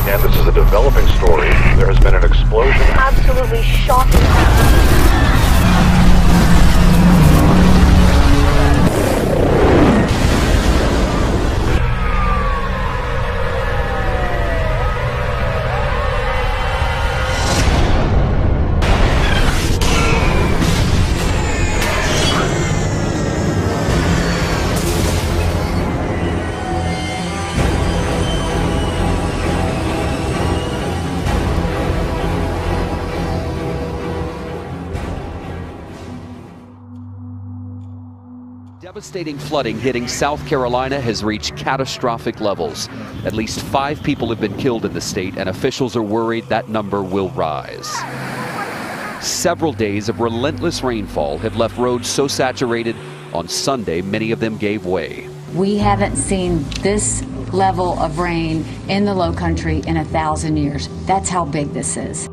And this is a developing story. There has been an explosion. Absolutely shocking. Devastating flooding hitting South Carolina has reached catastrophic levels. At least 5 people have been killed in the state, and officials are worried that number will rise. Several days of relentless rainfall have left roads so saturated, on Sunday many of them gave way. We haven't seen this level of rain in the Low Country in 1,000 years. That's how big this is.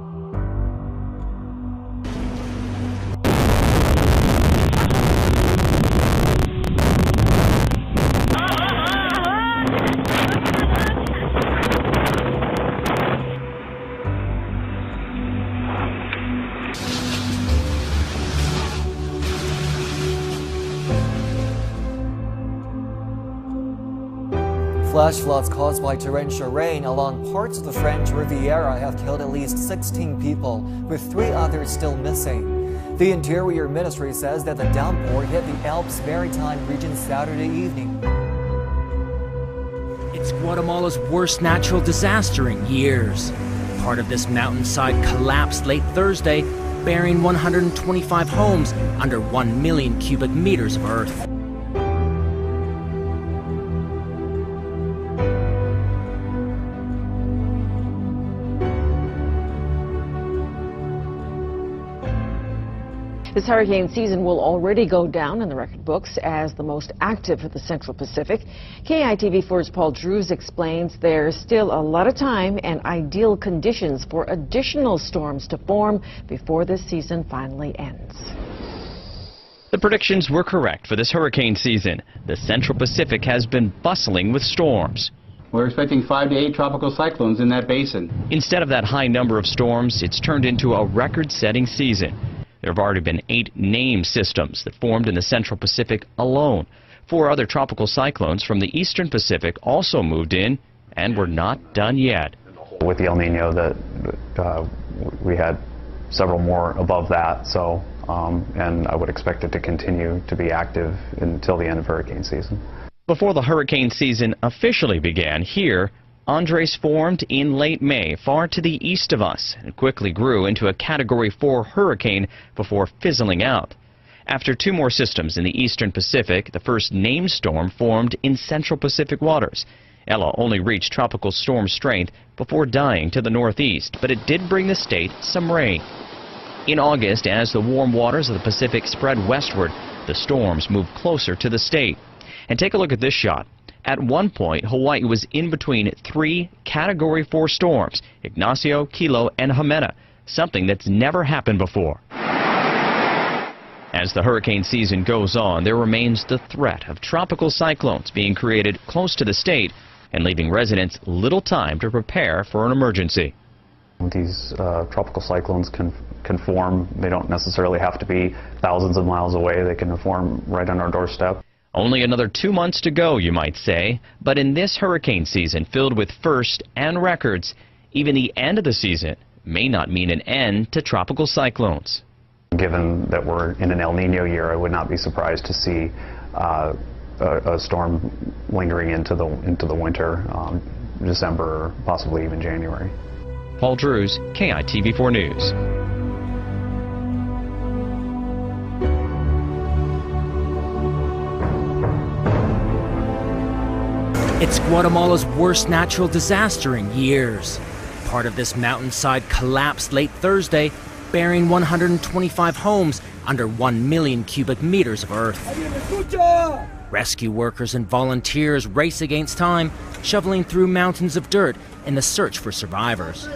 Flash floods caused by torrential rain along parts of the French Riviera have killed at least 16 people, with 3 others still missing. The Interior Ministry says that the downpour hit the Alps Maritime region Saturday evening. It's Guatemala's worst natural disaster in years. Part of this mountainside collapsed late Thursday, burying 125 homes under 1 million cubic meters of earth. This hurricane season will already go down in the record books as the most active for the Central Pacific. KITV4's Paul Drews explains there's still a lot of time and ideal conditions for additional storms to form before this season finally ends. The predictions were correct for this hurricane season. The Central Pacific has been bustling with storms. We're expecting 5 to 8 tropical cyclones in that basin. Instead of that high number of storms, it's turned into a record-setting season. There have already been 8 named systems that formed in the Central Pacific alone. 4 other tropical cyclones from the Eastern Pacific also moved in, and we're not done yet. With the El Nino, we had several more above that, and I would expect it to continue to be active until the end of hurricane season. Before the hurricane season officially began here, Andres formed in late May, far to the east of us, and quickly grew into a Category 4 hurricane before fizzling out. After 2 more systems in the Eastern Pacific, the first named storm formed in Central Pacific waters. Ella only reached tropical storm strength before dying to the northeast, but it did bring the state some rain. In August, as the warm waters of the Pacific spread westward, the storms moved closer to the state. And take a look at this shot. At one point, Hawaii was in between 3 Category 4 storms, Ignacio, Kilo, and Jimena, something that's never happened before. As the hurricane season goes on, there remains the threat of tropical cyclones being created close to the state and leaving residents little time to prepare for an emergency. These tropical cyclones can form. They don't necessarily have to be thousands of miles away. They can form right on our doorstep. Only another 2 months to go, you might say, but in this hurricane season filled with first and records, even the end of the season may not mean an end to tropical cyclones. Given that we're in an El Nino year, I would not be surprised to see a storm lingering into the winter, December, possibly even January. Paul Drews, KITV4 News. It's Guatemala's worst natural disaster in years. Part of this mountainside collapsed late Thursday, burying 125 homes under 1 million cubic meters of earth. Rescue workers and volunteers race against time, shoveling through mountains of dirt in the search for survivors.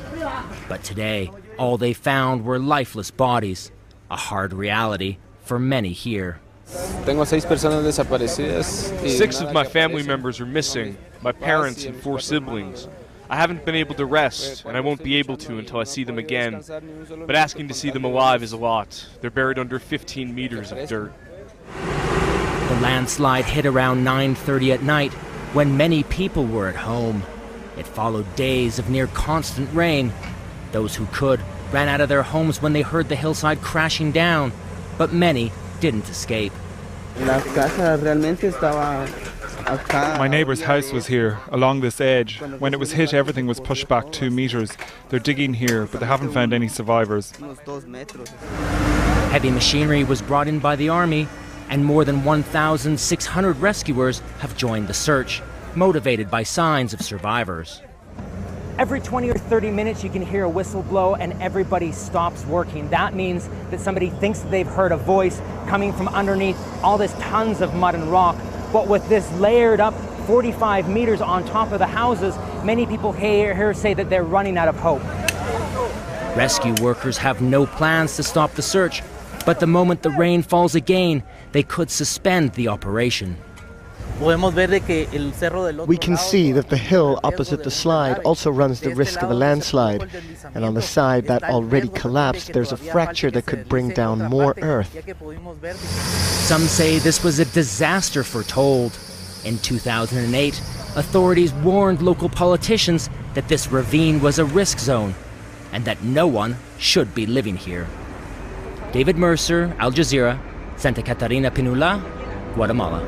But today, all they found were lifeless bodies, a hard reality for many here. 6 of my family members are missing, my parents and 4 siblings. I haven't been able to rest, and I won't be able to until I see them again. But asking to see them alive is a lot. They're buried under 15 meters of dirt. The landslide hit around 9:30 at night when many people were at home. It followed days of near constant rain. Those who could ran out of their homes when they heard the hillside crashing down, but many didn't escape. My neighbour's house was here, along this edge. When it was hit, everything was pushed back 2 meters. They're digging here, but they haven't found any survivors. Heavy machinery was brought in by the army, and more than 1,600 rescuers have joined the search, motivated by signs of survivors. Every 20 or 30 minutes you can hear a whistle blow and everybody stops working. That means that somebody thinks that they've heard a voice coming from underneath all this tons of mud and rock. But with this layered up 45 meters on top of the houses, many people here say that they're running out of hope. Rescue workers have no plans to stop the search, but the moment the rain falls again, they could suspend the operation. We can see that the hill opposite the slide also runs the risk of a landslide, and on the side that already collapsed, there's a fracture that could bring down more earth. Some say this was a disaster foretold. In 2008, authorities warned local politicians that this ravine was a risk zone and that no one should be living here. David Mercer, Al Jazeera, Santa Catarina Pinula, Guatemala.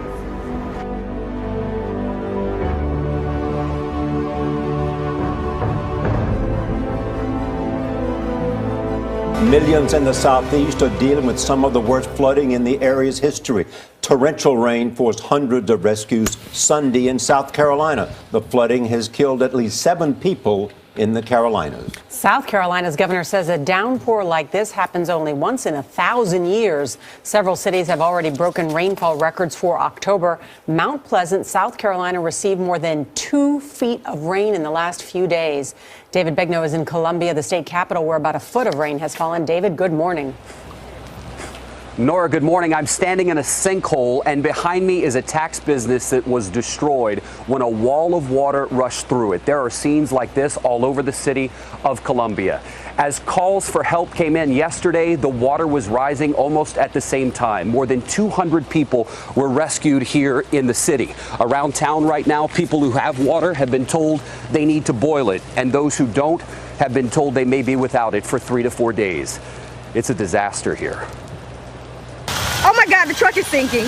Millions in the southeast are dealing with some of the worst flooding in the area's history. Torrential rain forced hundreds of rescues Sunday in South Carolina. The flooding has killed at least 7 people in the Carolinas. South Carolina's governor says a downpour like this happens only once in 1,000 years. Several cities have already broken rainfall records for October. Mount Pleasant, South Carolina, received more than 2 feet of rain in the last few days. David Begnaud is in Columbia, the state capital, where about a foot of rain has fallen. David, good morning. Nora, good morning. I'm standing in a sinkhole, and behind me is a tax business that was destroyed when a wall of water rushed through it. There are scenes like this all over the city of Columbia. As calls for help came in yesterday, the water was rising almost at the same time. More than 200 people were rescued here in the city. Around town right now, people who have water have been told they need to boil it, and those who don't have been told they may be without it for 3 to 4 days. It's a disaster here. Oh my God, the truck is sinking.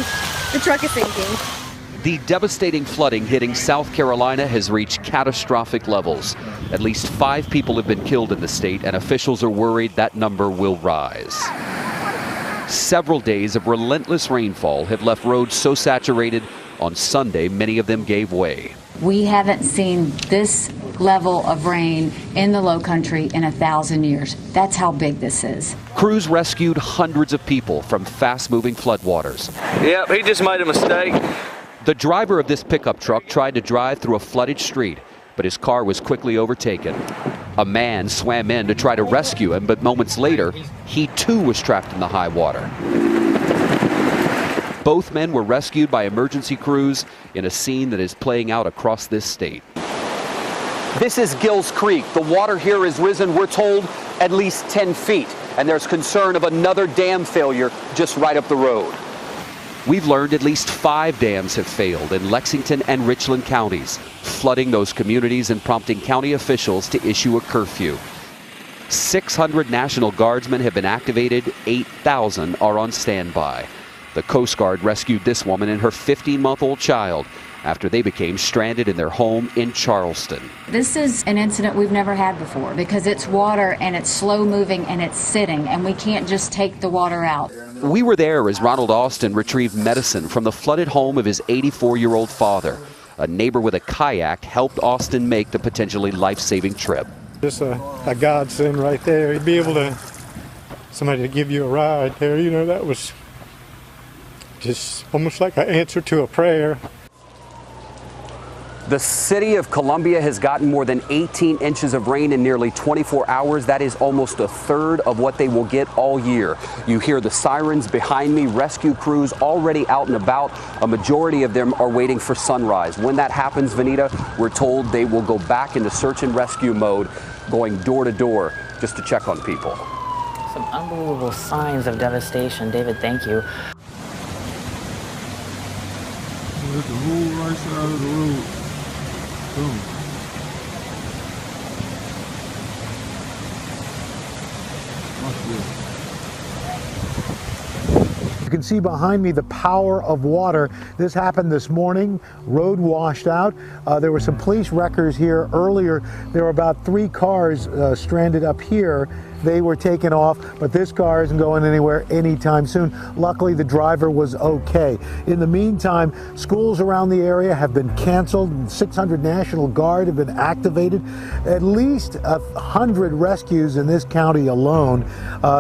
The truck is sinking. The devastating flooding hitting South Carolina has reached catastrophic levels. At least 5 people have been killed in the state, and officials are worried that number will rise. Several days of relentless rainfall have left roads so saturated on Sunday, many of them gave way. We haven't seen this level of rain in the low country in 1,000 years. That's how big this is. Crews rescued hundreds of people from fast-moving floodwaters. Yep, he just made a mistake. The driver of this pickup truck tried to drive through a flooded street, but his car was quickly overtaken. A man swam in to try to rescue him, but moments later, he too was trapped in the high water. Both men were rescued by emergency crews in a scene that is playing out across this state. This is Gills Creek. The water here has risen, we're told, at least 10 feet. And there's concern of another dam failure just right up the road. We've learned at least 5 dams have failed in Lexington and Richland counties, flooding those communities and prompting county officials to issue a curfew. 600 National Guardsmen have been activated, 8,000 are on standby. The Coast Guard rescued this woman and her 15-month-old child after they became stranded in their home in Charleston. This is an incident we've never had before because it's water and it's slow moving and it's sitting, and we can't just take the water out. We were there as Ronald Austin retrieved medicine from the flooded home of his 84-year-old father. A neighbor with a kayak helped Austin make the potentially life-saving trip. Just a godsend right there. You'd be able to, somebody to give you a ride there, you know, that was just almost like an answer to a prayer. The city of Columbia has gotten more than 18 inches of rain in nearly 24 hours. That is almost a third of what they will get all year. You hear the sirens behind me, rescue crews already out and about. A majority of them are waiting for sunrise. When that happens, Vanita, we're told they will go back into search and rescue mode, going door to door just to check on people. Some unbelievable signs of devastation. David, thank you. There's the whole right side of the road. Boom. You can see behind me the power of water. This happened this morning. Road washed out. There were some police wreckers here earlier. There were about 3 cars stranded up here. They were taken off, but this car isn't going anywhere anytime soon. Luckily, the driver was okay. In the meantime, schools around the area have been canceled. 600 National Guard have been activated. At least 100 rescues in this county alone.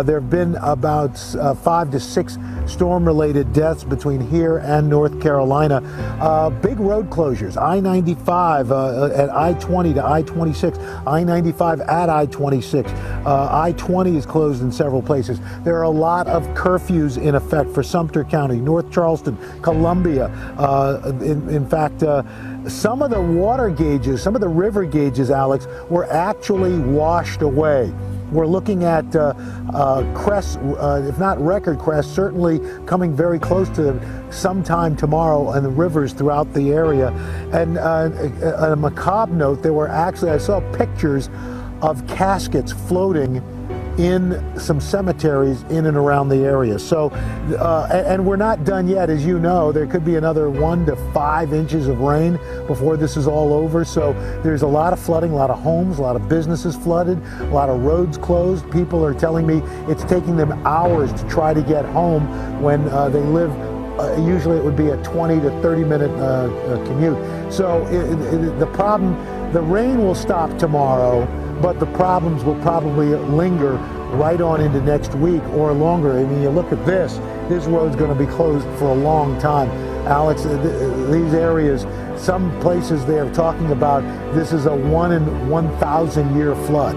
There have been about 5 to 6 storm-related deaths between here and North Carolina. Big road closures. I-95 at I-20 to I-26. I-95 at I-26. I-20 is closed in several places. There are a lot of curfews in effect for Sumter County, North Charleston, Columbia. In fact, some of the water gauges, some of the river gauges, Alex, were actually washed away. We're looking at crests, if not record crests, certainly coming very close to them sometime tomorrow in the rivers throughout the area. And a macabre note, there were actually, I saw pictures of caskets floating in some cemeteries in and around the area. So, and we're not done yet, as you know. There could be another 1 to 5 inches of rain before this is all over. So there's a lot of flooding, a lot of homes, a lot of businesses flooded, a lot of roads closed. People are telling me it's taking them hours to try to get home when they live. Usually it would be a 20 to 30 minute commute. So the problem, the rain will stop tomorrow, but the problems will probably linger right on into next week or longer. I mean, you look at this road's going to be closed for a long time. Alex, these areas, some places they are talking about this is a 1 in 1,000 year flood.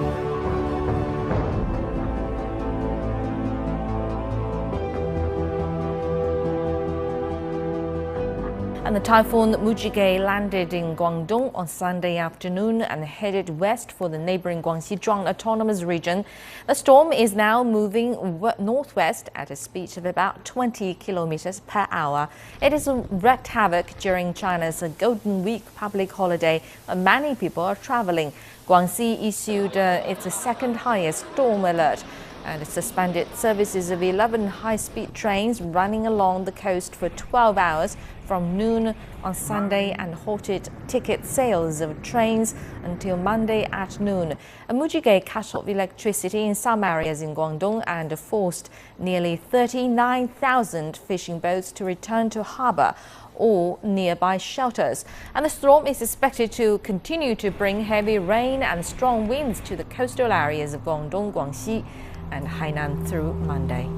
And the typhoon Mujige landed in Guangdong on Sunday afternoon and headed west for the neighboring Guangxi Zhuang Autonomous Region. The storm is now moving northwest at a speed of about 20 kilometers per hour. It has wreaked havoc during China's Golden Week public holiday, when many people are traveling. Guangxi issued its second highest storm alert and suspended services of 11 high-speed trains running along the coast for 12 hours from noon on Sunday and halted ticket sales of trains until Monday at noon. Mujige cut off electricity in some areas in Guangdong and forced nearly 39,000 fishing boats to return to harbor or nearby shelters. And the storm is expected to continue to bring heavy rain and strong winds to the coastal areas of Guangdong, Guangxi, and Hainan through Monday.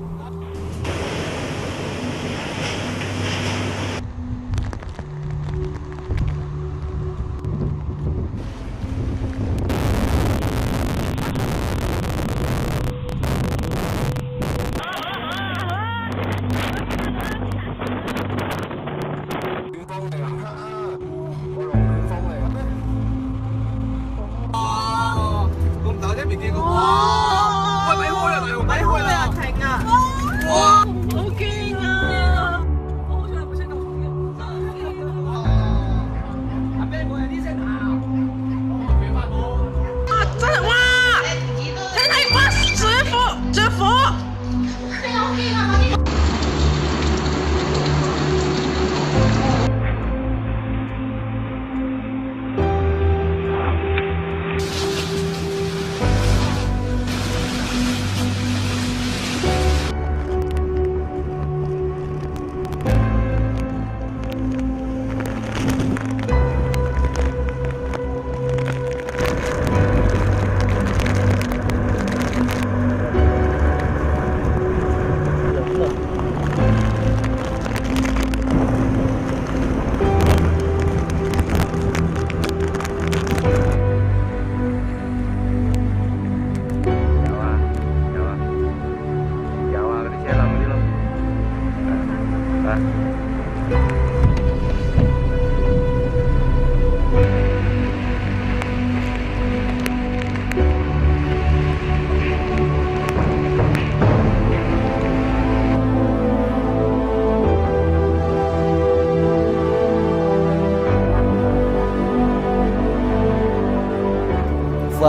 Ủa, 咪開啦，停啊！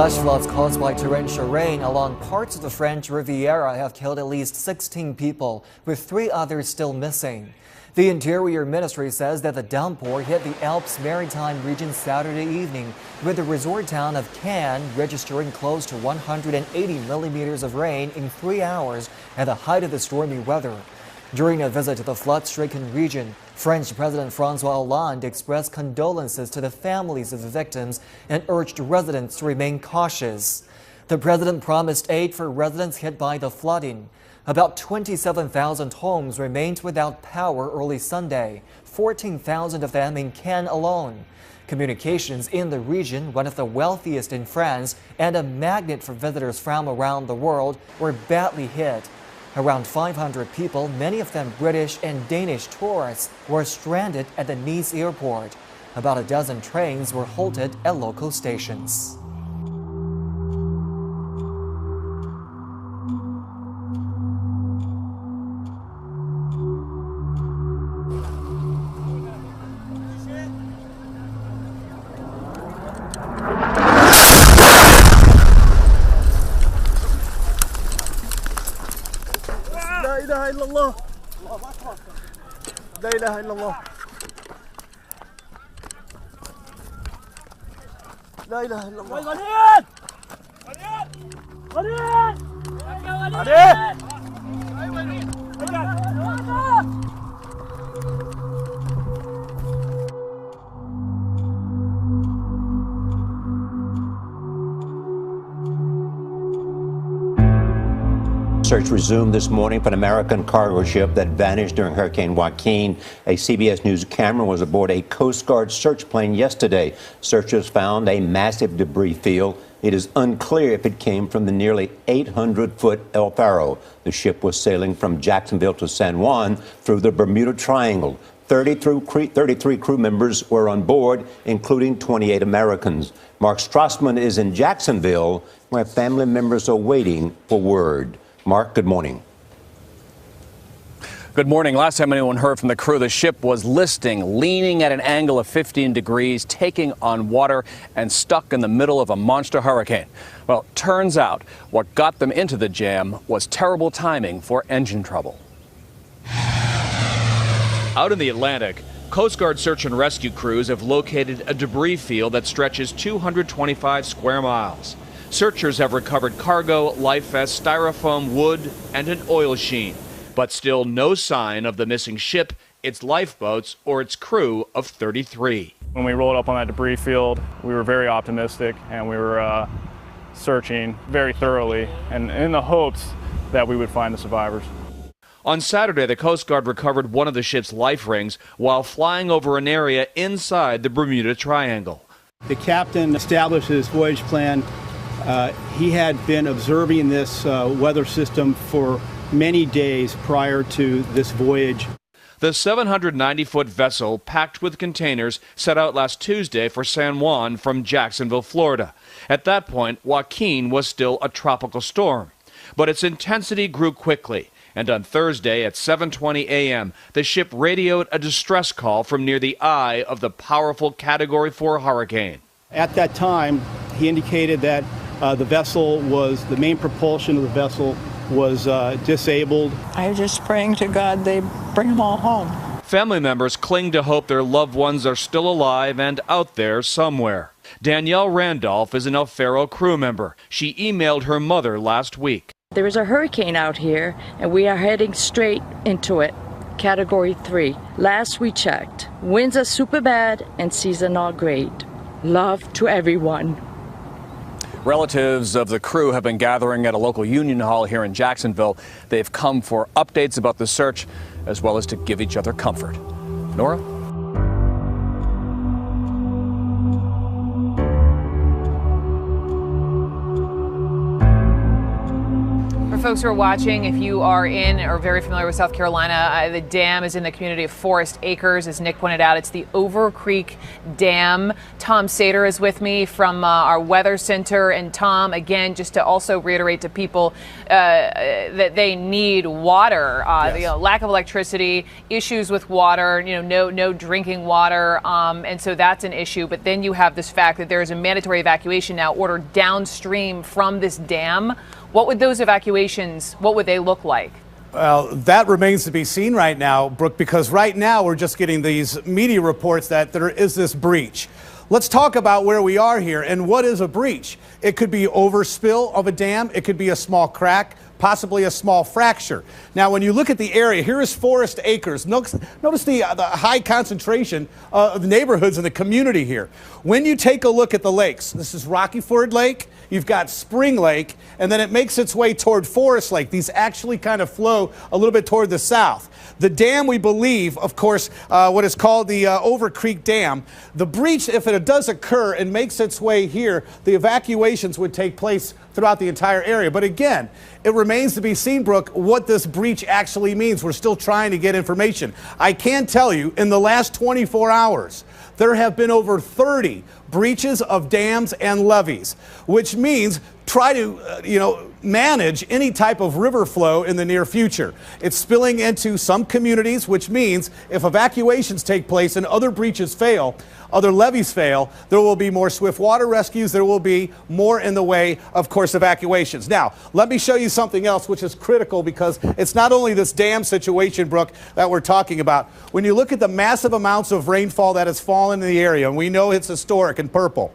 Flash floods caused by torrential rain along parts of the French Riviera have killed at least 16 people, with 3 others still missing. The Interior Ministry says that the downpour hit the Alps Maritime region Saturday evening, with the resort town of Cannes registering close to 180 millimeters of rain in 3 hours at the height of the stormy weather. During a visit to the flood-stricken region, French President François Hollande expressed condolences to the families of the victims and urged residents to remain cautious. The president promised aid for residents hit by the flooding. About 27,000 homes remained without power early Sunday, 14,000 of them in Cannes alone. Communications in the region, one of the wealthiest in France and a magnet for visitors from around the world, were badly hit. Around 500 people, many of them British and Danish tourists, were stranded at the Nice airport. About a dozen trains were halted at local stations. La ilaha illallah. La ilaha illallah. La ilaha illallah. Search resumed this morning for an American cargo ship that vanished during Hurricane Joaquin. A CBS News camera was aboard a Coast Guard search plane yesterday. Searchers found a massive debris field. It is unclear if it came from the nearly 800-foot El Faro. The ship was sailing from Jacksonville to San Juan through the Bermuda Triangle. 33 crew members were on board, including 28 Americans. Mark Strassman is in Jacksonville, where family members are waiting for word. Mark, good morning. Good morning. Last time anyone heard from the crew, the ship was listing, leaning at an angle of 15 degrees, taking on water, and stuck in the middle of a monster hurricane. Well, turns out what got them into the jam was terrible timing for engine trouble. Out in the Atlantic, Coast Guard search and rescue crews have located a debris field that stretches 225 square miles. Searchers have recovered cargo, life vests, styrofoam, wood, and an oil sheen. But still no sign of the missing ship, its lifeboats, or its crew of 33. When we rolled up on that debris field, we were very optimistic and we were searching very thoroughly and in the hopes that we would find the survivors. On Saturday, the Coast Guard recovered one of the ship's life rings while flying over an area inside the Bermuda Triangle. The captain established his voyage plan. He had been observing this weather system for many days prior to this voyage. The 790-foot vessel, packed with containers, set out last Tuesday for San Juan from Jacksonville, Florida. At that point, Joaquin was still a tropical storm. But its intensity grew quickly, and on Thursday at 7:20 a.m., the ship radioed a distress call from near the eye of the powerful Category 4 hurricane. At that time, he indicated that the main propulsion of the vessel was disabled. I'm just praying to God they bring them all home. Family members cling to hope their loved ones are still alive and out there somewhere. Danielle Randolph is an El Faro crew member. She emailed her mother last week. There is a hurricane out here, and we are heading straight into it. Category 3. Last we checked. Winds are super bad and seas are not great. Love to everyone. Relatives of the crew have been gathering at a local union hall here in Jacksonville. They've come for updates about the search, as well as to give each other comfort. Nora? For folks who are watching, if you are in or very familiar with South Carolina, the dam is in the community of Forest Acres. As Nick pointed out, it's the Over Creek Dam. Tom Sater is with me from our weather center. And Tom, again, just to also reiterate to people that they need water. The lack of electricity, issues with water, no drinking water. And so that's an issue. But then you have this fact that there is a mandatory evacuation now ordered downstream from this dam. What would those evacuations, what would they look like? Well, that remains to be seen right now, Brooke, because right now we're just getting these media reports that there is this breach. Let's talk about where we are here and what is a breach. It could be overspill of a dam. It could be a small crack, possibly a small fracture. Now, when you look at the area, here is Forest Acres. Notice the high concentration of neighborhoods in the community here. When you take a look at the lakes, this is Rocky Ford Lake, you've got Spring Lake, and then it makes its way toward Forest Lake. These actually kind of flow a little bit toward the south. The dam, we believe, of course, what is called the Over Creek Dam, the breach, if it does occur and makes its way here, the evacuations would take place throughout the entire area. But again, it remains to be seen, Brooke, what this breach actually means. We're still trying to get information. I can tell you, in the last 24 hours, there have been over 30 breaches of dams and levees, which means try to, manage any type of river flow in the near future. It's spilling into some communities, which means if evacuations take place and other breaches fail, other levees fail, there will be more swift water rescues. There will be more in the way, of course, evacuations. Now, let me show you something else which is critical because it's not only this dam situation, Brooke, that we're talking about. When you look at the massive amounts of rainfall that has fallen in the area, and we know it's historic in purple,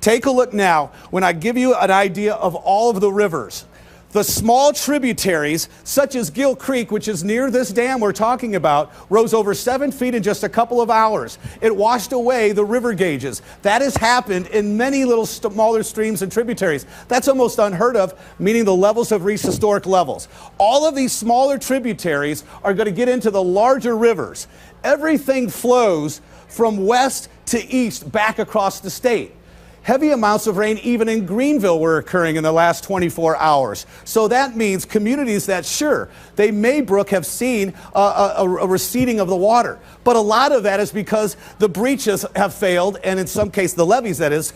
take a look now when I give you an idea of all of the rivers. The small tributaries, such as Gill Creek, which is near this dam we're talking about, rose over 7 feet in just a couple of hours. It washed away the river gauges. That has happened in many little smaller streams and tributaries. That's almost unheard of, meaning the levels have reached historic levels. All of these smaller tributaries are going to get into the larger rivers. Everything flows from west to east back across the state. Heavy amounts of rain even in Greenville were occurring in the last 24 hours. So that means communities that, sure, they may, Brooke, have seen a receding of the water. But a lot of that is because the breaches have failed, and in some cases, the levees, that is,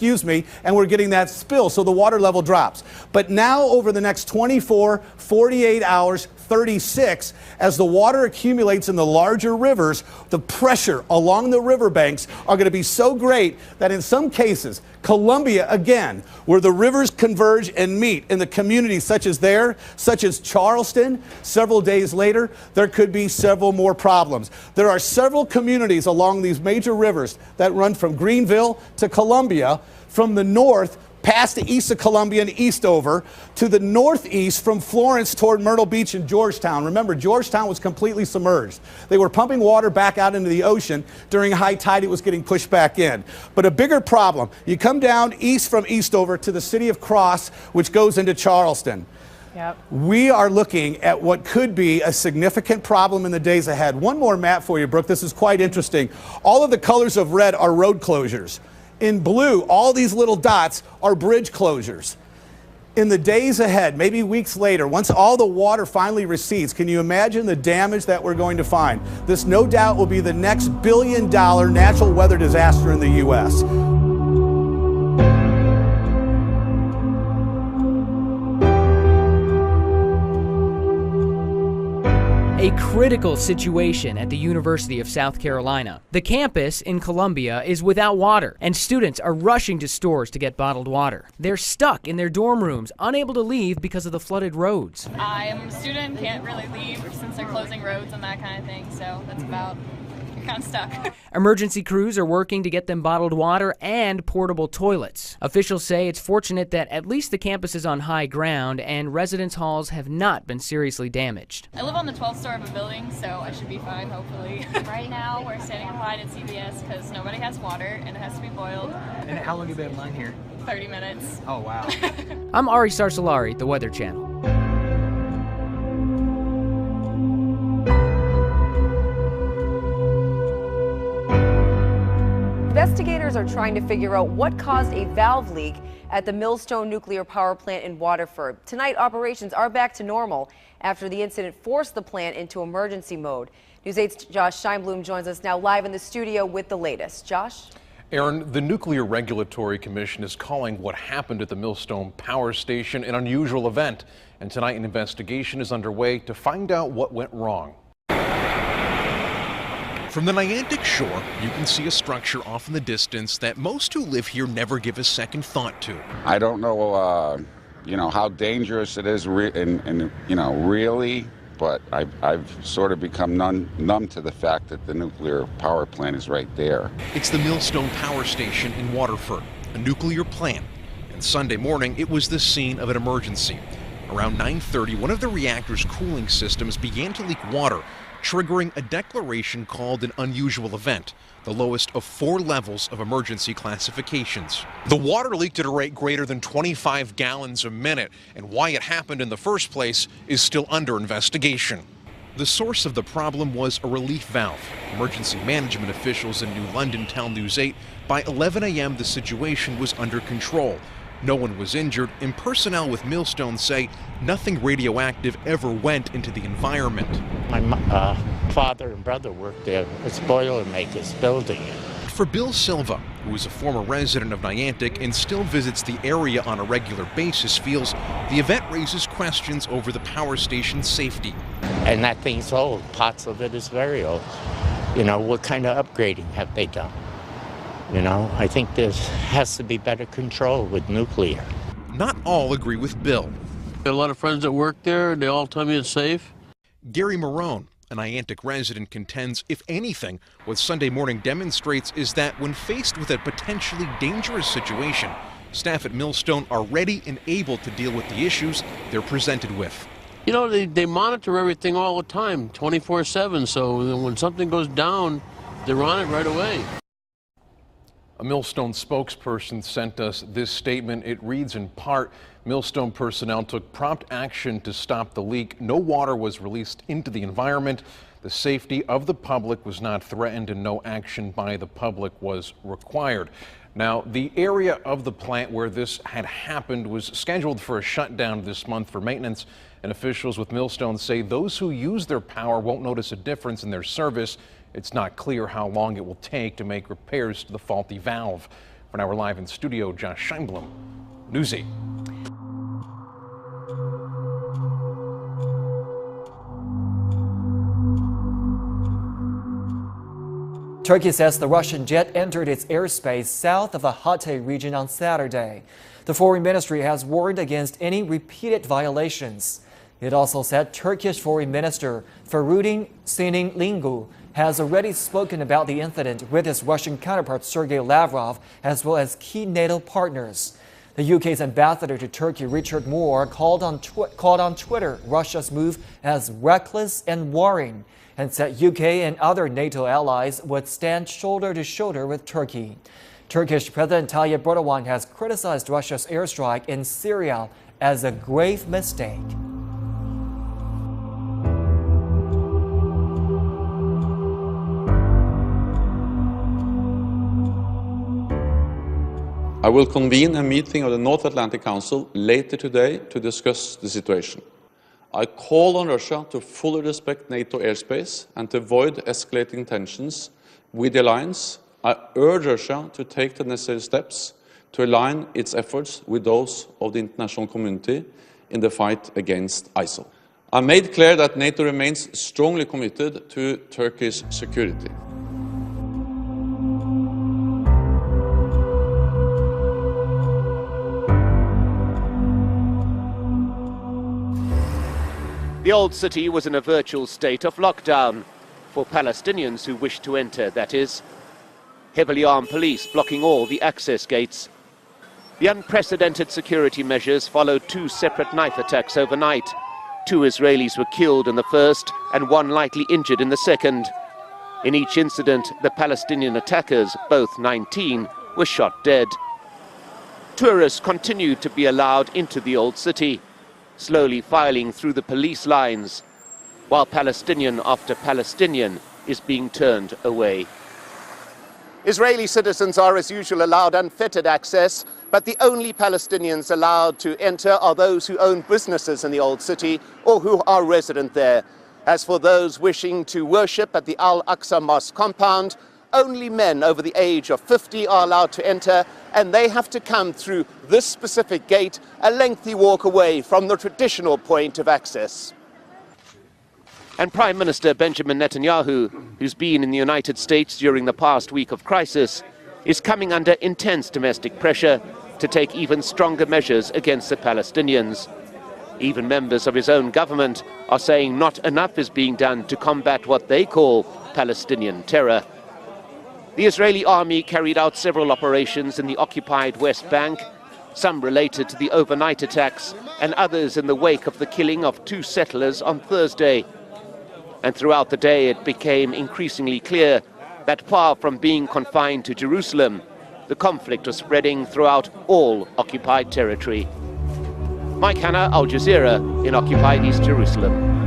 and we're getting that spill, so the water level drops. But now, over the next 24, 48 hours, 36, as the water accumulates in the larger rivers, the pressure along the riverbanks are going to be so great that in some cases, Columbia, again, where the rivers converge and meet in the communities such as Charleston, several days later, there could be several more problems. There are several communities along these major rivers that run from Greenville to Columbia, from the north past the east of Columbia and east over to the northeast from Florence toward Myrtle Beach and Georgetown. Remember, Georgetown was completely submerged. They were pumping water back out into the ocean. During high tide, it was getting pushed back in. But a bigger problem, you come down east from Eastover to the city of Cross, which goes into Charleston. Yep. We are looking at what could be a significant problem in the days ahead. One more map for you, Brooke. This is quite interesting. All of the colors of red are road closures. In blue, all these little dots are bridge closures. In the days ahead, maybe weeks later, once all the water finally recedes, can you imagine the damage that we're going to find? This no doubt will be the next billion-dollar natural weather disaster in the U.S. A critical situation at the University of South Carolina. The campus in Columbia is without water, and students are rushing to stores to get bottled water. They're stuck in their dorm rooms, unable to leave because of the flooded roads. I'm a student, can't really leave since they're closing roads and that kind of thing, so that's about, you're kind of stuck. Emergency crews are working to get them bottled water and portable toilets. Officials say it's fortunate that at least the campus is on high ground and residence halls have not been seriously damaged. I live on the 12th floor of a building, so I should be fine, hopefully. Right now, we're standing in line at CVS because nobody has water and it has to be boiled. And how long have you been in line here? 30 minutes. Oh, wow. I'm Ari Sarsalari, The Weather Channel. Investigators engineers are trying to figure out what caused a valve leak at the Millstone nuclear power plant in Waterford. Tonight, operations are back to normal after the incident forced the plant into emergency mode. News 8's Josh Scheinblum joins us now live in the studio with the latest. Josh? Aaron, the Nuclear Regulatory Commission is calling what happened at the Millstone Power Station an unusual event. And tonight an investigation is underway to find out what went wrong. From the Niantic shore, you can see a structure off in the distance that most who live here never give a second thought to. I don't know, how dangerous it is, really, but I've sort of become numb to the fact that the nuclear power plant is right there. It's the Millstone Power Station in Waterford, a nuclear plant. And Sunday morning, it was the scene of an emergency. Around 9:30, one of the reactor's cooling systems began to leak water, triggering a declaration called an unusual event, the lowest of 4 levels of emergency classifications. The water leaked at a rate greater than 25 gallons a minute, and why it happened in the first place is still under investigation. The source of the problem was a relief valve. Emergency management officials in New London tell News 8 by 11 a.m. the situation was under control. No one was injured, and personnel with Millstone say nothing radioactive ever went into the environment. My father and brother worked there as Boilermakers building it. For Bill Silva, who is a former resident of Niantic and still visits the area on a regular basis, feels the event raises questions over the power station's safety. And that thing's old. Parts of it is very old. What kind of upgrading have they done? I think there has to be better control with nuclear. Not all agree with Bill. A lot of friends that work there, they all tell me it's safe. Gary Marone, a Niantic resident, contends, if anything, what Sunday morning demonstrates is that when faced with a potentially dangerous situation, staff at Millstone are ready and able to deal with the issues they're presented with. They monitor everything all the time, 24/7, so when something goes down, they're on it right away. A Millstone spokesperson sent us this statement. It reads in part, Millstone personnel took prompt action to stop the leak. No water was released into the environment. The safety of the public was not threatened and no action by the public was required. Now, the area of the plant where this had happened was scheduled for a shutdown this month for maintenance, and officials with Millstone say those who use their power won't notice a difference in their service. It's not clear how long it will take to make repairs to the faulty valve. For now, we're live in studio, Josh Scheinblum, News 8. Turkey says the Russian jet entered its airspace south of the Hatay region on Saturday. The Foreign Ministry has warned against any repeated violations. It also said Turkish Foreign Minister Feridun Sinirlioglu has already spoken about the incident with his Russian counterpart Sergei Lavrov, as well as key NATO partners. The UK's ambassador to Turkey, Richard Moore, called on Twitter Russia's move as reckless and worrying, and said UK and other NATO allies would stand shoulder to shoulder with Turkey. Turkish President Tayyip Erdogan has criticized Russia's airstrike in Syria as a grave mistake. I will convene a meeting of the North Atlantic Council later today to discuss the situation. I call on Russia to fully respect NATO airspace and to avoid escalating tensions with the alliance. I urge Russia to take the necessary steps to align its efforts with those of the international community in the fight against ISIL. I made clear that NATO remains strongly committed to Turkey's security. The old city was in a virtual state of lockdown, for Palestinians who wished to enter, that is. Heavily armed police blocking all the access gates. The unprecedented security measures followed 2 separate knife attacks overnight. 2 Israelis were killed in the first and 1 lightly injured in the second. In each incident, the Palestinian attackers, both 19, were shot dead. Tourists continued to be allowed into the old city, slowly filing through the police lines, while Palestinian after Palestinian is being turned away. Israeli citizens are, as usual, allowed unfettered access, but the only Palestinians allowed to enter are those who own businesses in the Old City or who are resident there. As for those wishing to worship at the Al-Aqsa Mosque compound, only men over the age of 50 are allowed to enter, and they have to come through this specific gate, a lengthy walk away from the traditional point of access. And Prime Minister Benjamin Netanyahu, who's been in the United States during the past week of crisis, is coming under intense domestic pressure to take even stronger measures against the Palestinians. Even members of his own government are saying not enough is being done to combat what they call Palestinian terror. The Israeli army carried out several operations in the occupied West Bank, some related to the overnight attacks and others in the wake of the killing of 2 settlers on Thursday. And throughout the day it became increasingly clear that far from being confined to Jerusalem, the conflict was spreading throughout all occupied territory. Mike Hanna, Al Jazeera, in occupied East Jerusalem.